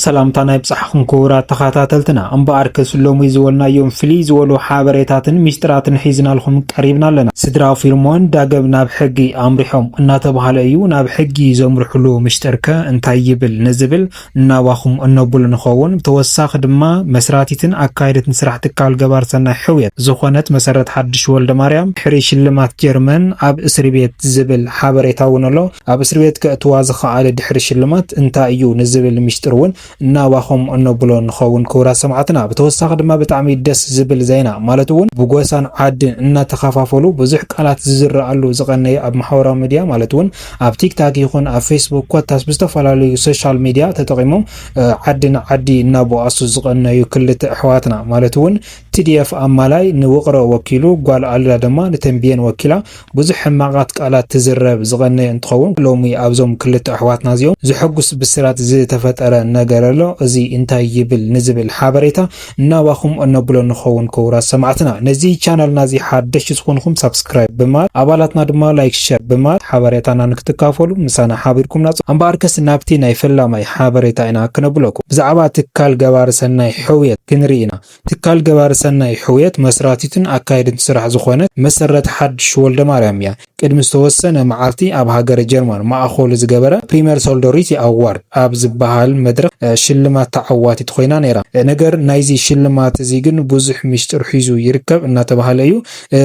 ሰላምታ ናይ ብጻሕኹም ክቡራት ተኸታተልትና እምበኣር ከስሎሙ ዝወልናዮም ፍልይ ዝበሉ ሓበሬታትን ሚስጥራትን ሒዝናልኩም ቀሪብና ኣለና። ስድራ ፊልሞን ዳግም ናብ ሕጊ ኣምሪሖም እናተባሃለ እዩ። ናብ ሕጊ ዘምርሕሉ ምስጢርከ እንታይ ይብል ንዝብል እናባኹም እነብሉ ንኸውን። ተወሳኺ ድማ መስራቲትን ኣካይደትን ስራሕ ትካል ገባር ሰናይ ሕውየት ዝኾነት መሰረት ሓድሽ ወልደ ማርያም ድሕሪ ሽልማት ጀርመን ኣብ እስሪ ቤት ዝብል ሓበሬታ እውን ኣሎ። ኣብ እስሪ ቤት ከእትዋ ዝኸኣለ ድሕሪ ሽልማት እንታይ እዩ ንዝብል ጥሩን እናባኹም እነብሎ ንኸውን ክቡራት ሰማዕትና። ብተወሳኺ ድማ ብጣዕሚ ደስ ዝብል ዜና ማለት እውን ብጎሳን ዓድን እናተኸፋፈሉ ብዙሕ ቃላት ዝዝረኣሉ ዝቐነየ ኣብ ማሕበራዊ ሚድያ ማለት እውን ኣብ ቲክታክ ይኹን ኣብ ፌስቡክ ኮታስ ብዝተፈላለዩ ሶሻል ሚድያ ተጠቂሞም ዓድን ዓዲ እናበኣሱ ዝቐነዩ ክልተ ኣሕዋትና ማለት እውን TDF ኣማላይ ንውቕሮ ወኪሉ ጓል ኣልላ ድማ ንተንቢየን ወኪላ ብዙሕ ሕማቃት ቃላት ትዝረብ ዝቐነየ እንትኸውን ሎሚ ኣብዞም ክልተ ኣሕዋትና እዚኦም ዝሕጉስ ብስራት ዝተፈጠረ ነገር ኣሎ። እዚ እንታይ ይብል ንዝብል ሓበሬታ እናባኹም እነብሎ ንኸውን ክቡራት ሰማዕትና። ነዚ ቻናልና እዚ ሓደሽ ዝኾንኩም ሰብስክራይብ በማል ኣባላትና ድማ ላይክ ሼር በማል ሓበሬታና ንክትካፈሉ ምሳና ሓቢርኩም ናጽ ኣምባርከስ ናብቲ ናይ ፈላማይ ሓበሬታ ኢና ክነብለኩም። ብዛዕባ ትካል ገባር ሰናይ ሕውየት ክንሪኢና። ትካል ገባር ሰናይ ሕውየት መስራቲትን ኣካይድን ስራሕ ዝኾነት መሰረት ሓድሽ ወልደ ማርያም እያ። ቅድሚ ዝተወሰነ መዓልቲ ኣብ ሃገረ ጀርመን ማእኸሉ ዝገበረ ፕሪሚየር ሶልዶሪቲ ኣዋርድ ኣብ ዝበሃል መድረክ ሽልማት ተዓዋቲት ኮይና ነይራ። ነገር ናይዚ ሽልማት እዚ ግን ብዙሕ ምስጢር ሒዙ ይርከብ እናተባሃለ እዩ።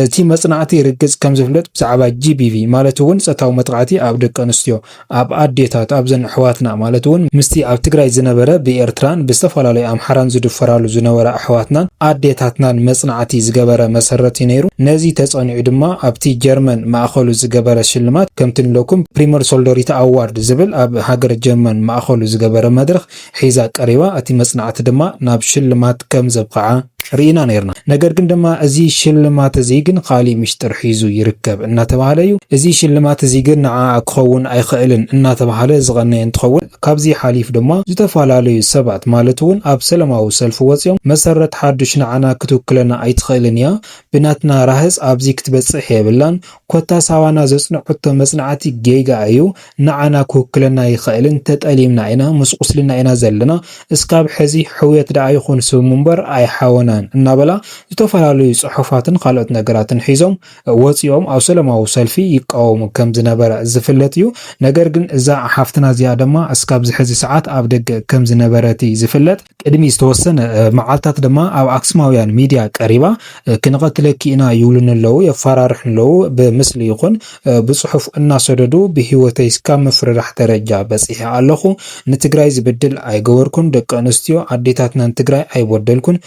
እቲ መጽናዕቲ ርግጽ ከም ዝፍለጥ ብዛዕባ GBV ማለት እውን ጾታዊ መጥቃዕቲ ኣብ ደቂ ኣንስትዮ ኣብ ኣዴታት ኣብ ዘን ኣሕዋትና ማለት እውን ምስቲ ኣብ ትግራይ ዝነበረ ብኤርትራን ብዝተፈላለዩ ኣምሓራን ዝድፈራሉ ዝነበረ ኣሕዋትናን ኣዴታትናን መጽናዕቲ ዝገበረ መሰረቲ ነይሩ። ነዚ ተጸኒዑ ድማ ኣብቲ ጀርመን ማእኸሉ ዝገበረ ሽልማት ከምቲ ንለኩም ፕሪሚየር ሶልዶሪቲ ኣዋርድ ዝብል ኣብ ሃገር ጀርመን ማእኸሉ ዝገበረ መድረክ ሒዛ ቀሪባ እቲ መጽናዕቲ ድማ ናብ ሽልማት ከም ዘብቃዓ ርኢና ነርና። ነገር ግን ድማ እዚ ሽልማት እዚ ግን ኻሊ ምስጢር ሒዙ ይርከብ እናተባሃለ እዩ። እዚ ሽልማት እዚ ግን ንዓ ክኸውን ኣይኽእልን እናተባሃለ ዝቐነየ እንትኸውን ካብዚ ሓሊፍ ድማ ዝተፈላለዩ ሰባት ማለት እውን ኣብ ሰላማዊ ሰልፊ ወፂኦም መሰረት ሓድሽ ንዓና ክትውክለና ኣይትኽእልን እያ፣ ብናትና ራህስ ኣብዚ ክትበጽሕ የብላን፣ ኮታስ ሃዋና ዘጽንዑቶ መጽናዕቲ ጌጋ እዩ፣ ንዓና ክውክለና ይኽእልን፣ ተጠሊምና ኢና መስቁስልና ኢና ዘለና፣ እስካብ ሕዚ ሕውየት ዳ ይኹን ስሙ እምበር ኣይሓወና እናበላ ዝተፈላለዩ ጽሑፋትን ካልኦት ነገራትን ሒዞም ወፂኦም ኣብ ሰላማዊ ሰልፊ ይቃወሙ ከም ዝነበረ ዝፍለጥ እዩ። ነገር ግን እዛ ሓፍትና እዚኣ ድማ እስካብ ዝሕዚ ሰዓት ኣብ ደገ ከም ዝነበረቲ ዝፍለጥ። ቅድሚ ዝተወሰነ መዓልታት ድማ ኣብ ኣክሱማውያን ሚድያ ቀሪባ ክንቀትለኪ ኢና ይብሉን ኣለዉ፣ የፈራርሑን ኣለዉ፣ ብምስሊ ይኹን ብጽሑፍ እናሰደዱ ብህይወተይ እስካብ ምፍርራሕ ደረጃ በጽሐ ኣለኹ፣ ንትግራይ ዝብድል ኣይገበርኩን፣ ደቂ ኣንስትዮ ኣዴታትናን ትግራይ ኣይበደልኩን፣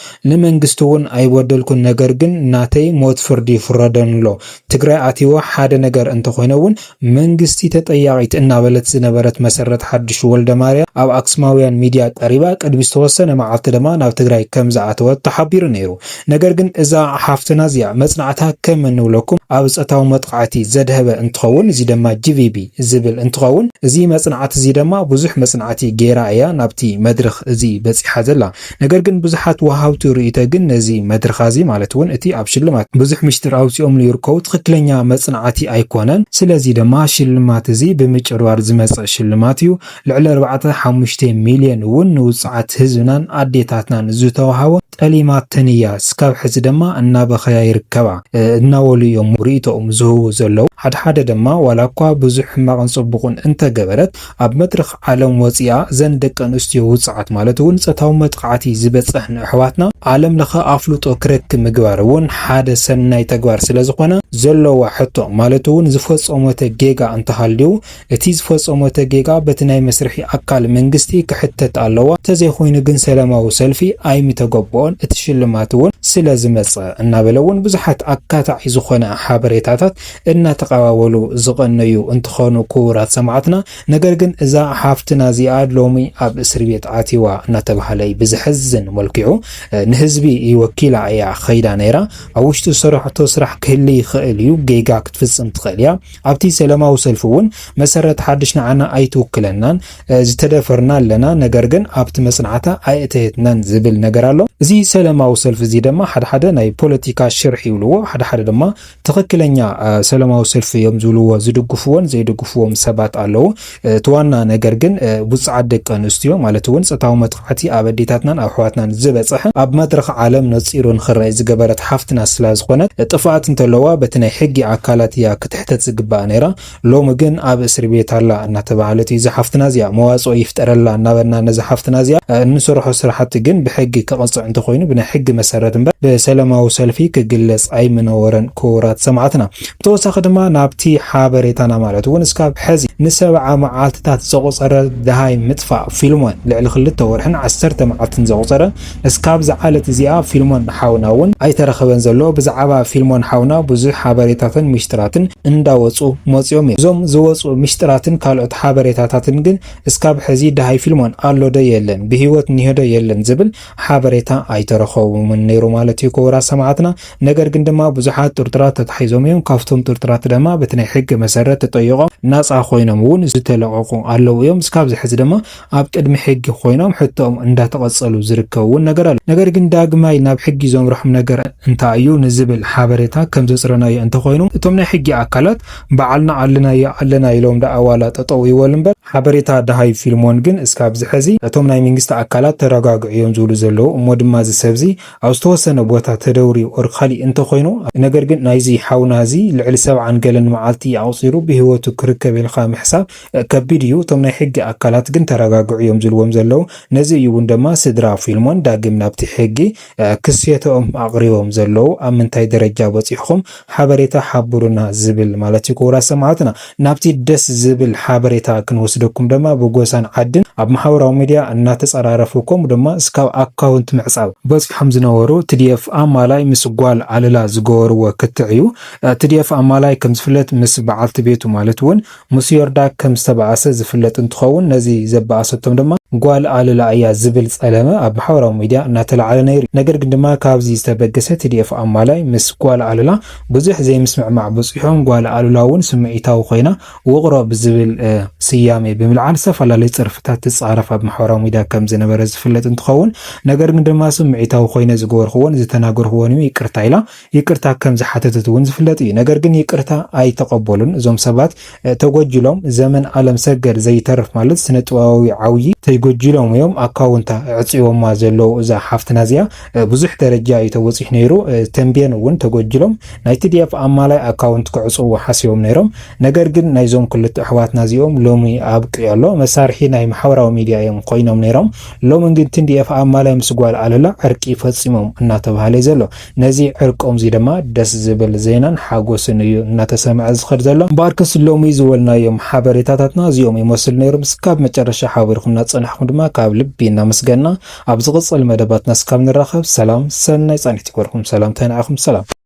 መንግስቱ እውን ኣይበደልኩን፣ ነገር ግን ናተይ ሞት ፍርዲ ይፍረደንሎ፣ ትግራይ ኣቲዋ ሓደ ነገር እንተኮይነውን መንግስቲ ተጠያቂት እናበለት ዝነበረት መሰረት ሓድሽ ወልደ ማርያም ኣብ ኣክሱማውያን ሚድያ ቀሪባ ቅድሚ ዝተወሰነ መዓልቲ ድማ ናብ ትግራይ ከም ዝኣተወት ተሓቢሩ ነይሩ። ነገር ግን እዛ ሓፍትና እዚኣ መጽናዕታ ከም እንብለኩም ኣብ ጾታዊ መጥቃዕቲ ዘድህበ እንትኸውን እዚ ድማ GBV ዝብል እንትኸውን እዚ መጽናዕቲ እዚ ድማ ብዙሕ መጽናዕቲ ጌራ እያ ናብቲ መድረክ እዚ በጽሓ ዘላ። ነገር ግን ብዙሓት ወሃብቲ ርእይተ ግን ነዚ መድረኻዚ ማለት እውን እቲ ኣብ ሽልማት ብዙሕ ምስጢር ኣውፂኦም ይርከቡ ትክክለኛ መጽናዕቲ ኣይኮነን። ስለዚ ድማ ሽልማት እዚ ብምጭርዋር ዝመጽእ ሽልማት እዩ። ልዕሊ 4.5 ሚልዮን እውን ንውጽዓት ህዝብናን ኣዴታትናን ዝተዋሃቦ ጠሊማተን እያ። እስካብ ሕዚ ድማ እናበኸያ ይርከባ እናወሉ እዮም ርእይቶኦም ዝህቡ ዘለዉ። ሓደ ድማ ዋላ እኳ ብዙሕ ሕማቕን ጽቡቕን እንተገበረት ኣብ መድረኽ ዓለም ወፂኣ ዘን ደቂ ኣንስትዮ ውጽዓት ማለት እውን ጾታዊ መጥቃዕቲ ዝበጽሕ ኣሕዋትና ዓለም ለኸ ኣፍልጦ ክረክብ ምግባር እውን ሓደ ሰናይ ተግባር ስለ ዝኾነ ዘለዋ ሕቶ ማለት እውን ዝፈጸሞተ ጌጋ እንተሃልዩ እቲ ዝፈጸሞተ ጌጋ በቲ ናይ መስርሒ ኣካል መንግስቲ ክሕተት ኣለዋ። ተዘይኮይኑ ግን ሰላማዊ ሰልፊ ኣይምተገበኦን እቲ ሽልማት እውን ስለ ዝመጽእ እናበለ እውን ብዙሓት ኣካታዒ ዝኾነ ሓበሬታታት እናተቀባበሉ ዝቐነዩ እንትኾኑ ክቡራት ሰማዕትና። ነገር ግን እዛ ሓፍትና እዚኣ ሎሚ ኣብ እስር ቤት ኣቲዋ እናተባሃለ ብዝሕዝን መልክዑ ንህዝቢ ይወኪላ እያ ኸይዳ ነይራ። ኣብ ውሽጡ ዝሰርሖቶ ስራሕ ክህሊ ይኽእል እዩ፣ ጌጋ ክትፍጽም ትኽእል እያ። ኣብቲ ሰላማዊ ሰልፊ እውን መሰረት ሓድሽ ንዓና ኣይትውክለናን ዝተደፈርና ኣለና፣ ነገር ግን ኣብቲ መጽናዕታ ኣይእተየትናን ዝብል ነገር ኣሎ። እዚ ሰላማዊ ሰልፊ እዚ ድማ ሓደ ናይ ፖለቲካ ሽርሕ ይብልዎ ሓደ ድማ ትክክለኛ ሰላማዊ ሰልፊ እዮም ዝብልዎ ዝድግፍዎን ዘይድግፍዎም ሰባት ኣለዉ። ተዋና ነገር ግን ውፅዓት ደቂ ኣንስትዮ ማለት እውን ፆታዊ መጥቃዕቲ ኣብ ኣዴታትናን ኣብ ኣሕዋትናን ዝበፅሐ ኣብ መድረክ ዓለም ነፂሩ ንኽረአ ዝገበረት ሓፍትና ስላ ዝኾነት ጥፋኣት እንተለዋ በቲ ናይ ሕጊ ኣካላት እያ ክትሕተት ዝግባእ ነይራ። ሎሚ ግን ኣብ እስር ቤት ኣላ እናተባሃለት እዩ። ሓፍትና እዚኣ መዋፅኦ ይፍጠረላ እናበልና ነዚ ሓፍትና እዚኣ እንሰርሖ ስራሕቲ ግን ብሕጊ ከቐፅዕ እንተኮይኑ ብናይ ሕጊ መሰረት እምበር ብሰላማዊ ሰልፊ ክግለጽ ኣይምነበረን ክቡራት ሰማዕትና። ብተወሳኺ ድማ ናብቲ ሓበሬታና ማለት እውን እስካብ ሕዚ ን70 መዓልትታት ዘቑፀረ ድሃይ ምጥፋእ ፊልሞን ልዕሊ 2 ወርሕን 10 መዓልትን ዘቑፀረ እስካብ ዝዓለት እዚኣ ፊልሞን ሓውና እውን ኣይተረኸበን ዘሎ። ብዛዕባ ፊልሞን ሓውና ብዙሕ ሓበሬታትን ሚሽጥራትን እንዳወፁ መፅኦም እዮም። እዞም ዝወፁ ሚሽጥራትን ካልኦት ሓበሬታታትን ግን እስካብ ሕዚ ድሃይ ፊልሞን ኣሎ ዶ የለን ብሂወት እኒሆ ዶ የለን ዝብል ሓበሬታ ኣይተረኸቡምን ነይሩ ማለት እዩ ክቡራት ሰማዕትና። ነገር ግን ድማ ብዙሓት ጥርጥራት ተታሒዞም እዮም። ካብቶም ጥርጥራት ድማ በቲ ናይ ሕጊ መሰረት ተጠይቆም ናፃ ኮይኖም እውን ዝተለቀቁ ኣለዉ እዮም። እስካብ ዝሕዚ ድማ ኣብ ቅድሚ ሕጊ ኮይኖም ሕቶኦም እንዳተቐፀሉ ዝርከቡ ነገር ኣሎ። ነገር ግን ዳግማይ ናብ ሕጊ ዘምርሖም ነገር እንታይ እዩ ንዝብል ሓበሬታ ከም ዘፅረናዮ እንተኮይኑ እቶም ናይ ሕጊ ኣካላት በዓልና ኣለና ኢሎም ዳኣዋላ ጠጠው ይበሉ እምበር ሓበሬታ ድሃይ ፊልሞን ግን እስካብ ዝሕዚ እቶም ናይ መንግስቲ ኣካላት ተረጋግዑ እዮም ዝብሉ ዘለዉ እሞ ድማ ዝሰብዚ ኣብ ዝተወሰነ ቦታ ተደውሪዩ ኦር ካሊእ እንተኮይኑ ነገር ግን ናይዚ ሓውና እዚ ልዕሊ 70 ገለን መዓልቲ ኣውፂሩ ብሂወቱ ክርከብ ኢልካ ምሕሳብ ከቢድ እዩ። እቶም ናይ ሕጊ ኣካላት ግን ተረጋግዑ እዮም ዝብልዎም ዘለዉ። ነዚ እዩ እውን ድማ ስድራ ፊልሞን ዳግም ናብቲ ሕጊ ክስየቶኦም ኣቕሪቦም ዘለዉ። ኣብ ምንታይ ደረጃ በፂሕኩም ሓበሬታ ሓብሩና ዝብል ማለት እዩ ክቡራት ሰማዕትና። ናብቲ ደስ ዝብል ሓበሬታ ክንወስደኩም ድማ ብጎሳን ዓድን ኣብ ማሕበራዊ ሚድያ እናተፀራረፉኩም ድማ እስካብ ኣካውንት ምዕፃብ በፂሖም ዝነበሩ TDF ኣማላይ ምስ ጓል ኣለላ ዝገበርዎ ክትዕ እዩ። TDF ኣማላይ ከም ዝፍለጥ ምስ በዓልቲ ቤቱ ማለት እውን ምስ ዮርዳ ከም ዝተባኣሰ ዝፍለጥ እንትኸውን ነዚ ዘባኣሰቶም ድማ ጓል ኣለላ እያ ዝብል ፀለመ ኣብ ማሕበራዊ ሚድያ እናተለዓለ ነይሩ። ነገር ግን ድማ ካብዚ ዝተበገሰ TDF ኣማላይ ምስ ጓል ኣለላ ብዙሕ ዘይምስምዕማዕ በፂሖም ጓል ኣለላ እውን ስምዒታዊ ኮይና ውቕሮ ብዝብል ስያሜ ብምልዓል ዝተፈላለዩ ፅርፍታት ትፃረፍ ኣብ ማሕበራዊ ሚድያ ከም ዝነበረ ዝፍለጥ እንትኸውን ነገር ግን ድማ ስምዒታዊ ኮይነ ዝገበርክዎን ዝተናገርክዎን ይቅርታ ኢላ ይቅርታ ከም ዝሓተተት እውን ዝፍለጥ እዩ። ነገር ግን ይቅርታ ኣይተቀበሉን እዞም ሰባት ተጎጅሎም ዘመን ዓለም ሰገድ ዘይተርፍ ማለት ስነ ጥበባዊ ዓውይ ተጎጅሎም እዮም ኣካውንታ ዕፅዮማ ዘለው እዛ ሓፍትና እዚኣ ብዙሕ ደረጃ እዩ ተወፂሕ ነይሩ። ተንቤን እውን ተጎጅሎም ናይ TDF ኣማላይ ኣካውንት ክዕፅዎ ሓሲቦም ነይሮም። ነገር ግን ናይዞም ክልተ ኣሕዋትና እዚኦም ሎሚ ኣብቅዮ መሳርሒ ናይ ማሕበራዊ ሚድያ እዮም ኮይኖም ነይሮም። ሎሚ ግን TDF ኣማላይ ምስ ጓል ኣለላ ዕርቂ ፈፂሞም እናተባሃለ ዘሎ። ነዚ ዕርቆም እዚ ድማ ደስ ዝብል ዜናን ሓጎስን እዩ እናተሰምዐ ዝኸድ ዘሎ። ባርከስ ሎሚ ዝወልናዮም ሓበሬታታትና እዚኦም ይመስሉ ነይሮም። እስካብ መጨረሻ ሓቢርኩምና ፀናሕኩም ድማ ካብ ልቢ እናመስገና ኣብ ዝቕፅል መደባትና እስካብ ንራኸብ ሰላም ሰናይ ፃኒት ይኮርኩም። ሰላም ተናኣኹም ሰላም